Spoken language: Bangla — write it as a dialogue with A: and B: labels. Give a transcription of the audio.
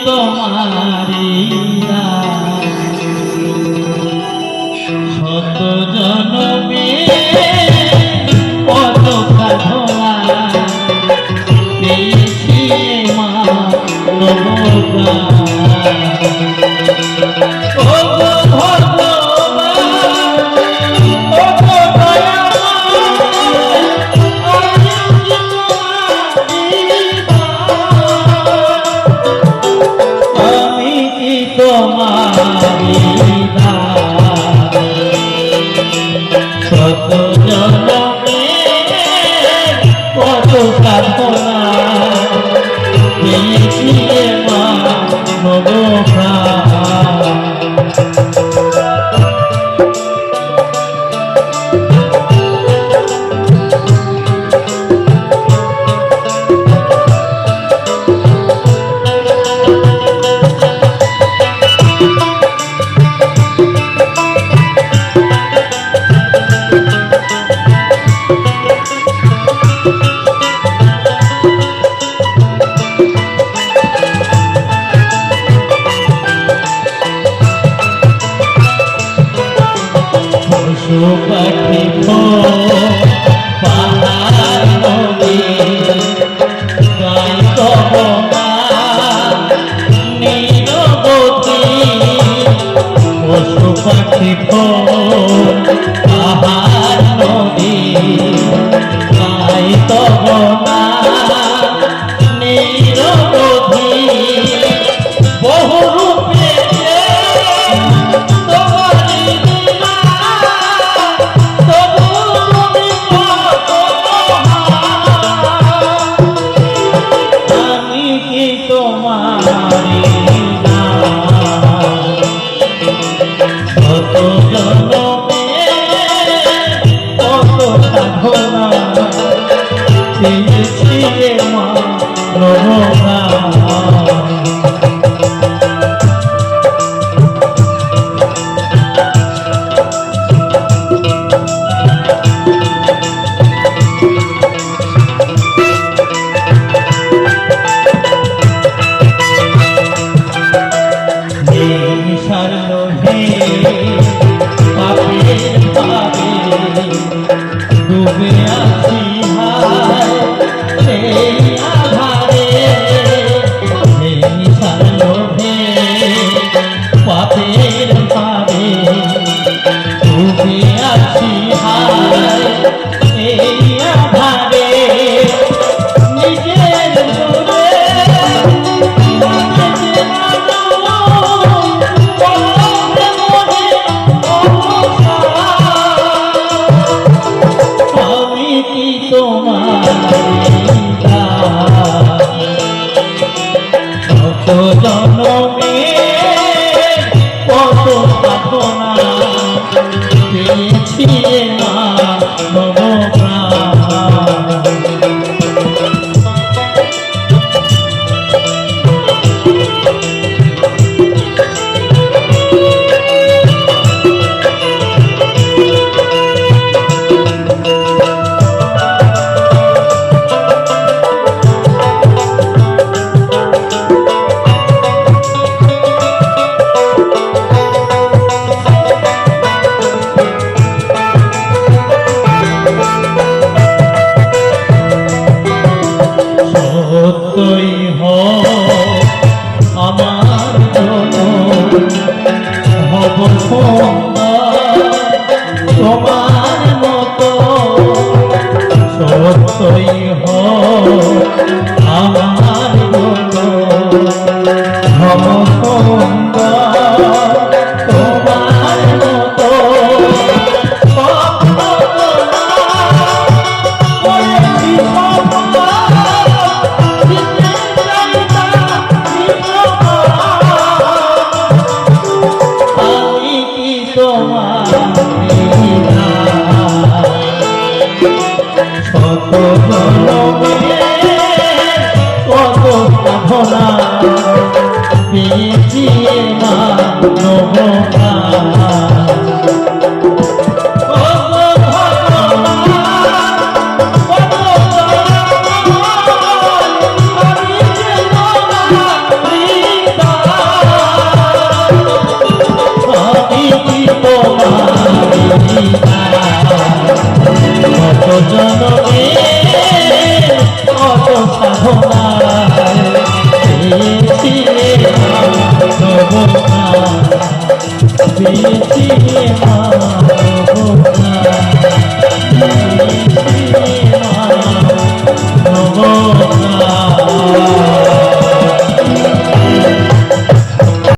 A: তোমারি শত জনমে কত সাধনা পেয়েছি মা নবকা কত জনমে কত সাধনা পেয়েছি মা নবকা পাখি পাহাড় নদী গাই কবনা নীরবতী পশু পাখি পাহাড় নদী গাই কবনা নীরবতী বহু রূপে কত জনমে কত সাধনা পেয়েছি মা নবকা ডুবে আছি হায় সেই আধারে এই সালোভে পাপের ভারে ডুবে আছি হায় এই আধারে নিজের দূরে কত জনমে কত সাধনা পেয়েছি মা নবকা সত্যই আমার জন্য হব তোমার মতো সত্যই আমার জন্য হব তোমার মতো কত জনমে কত সাধনা পেয়েছি এবার নমস্কার। কত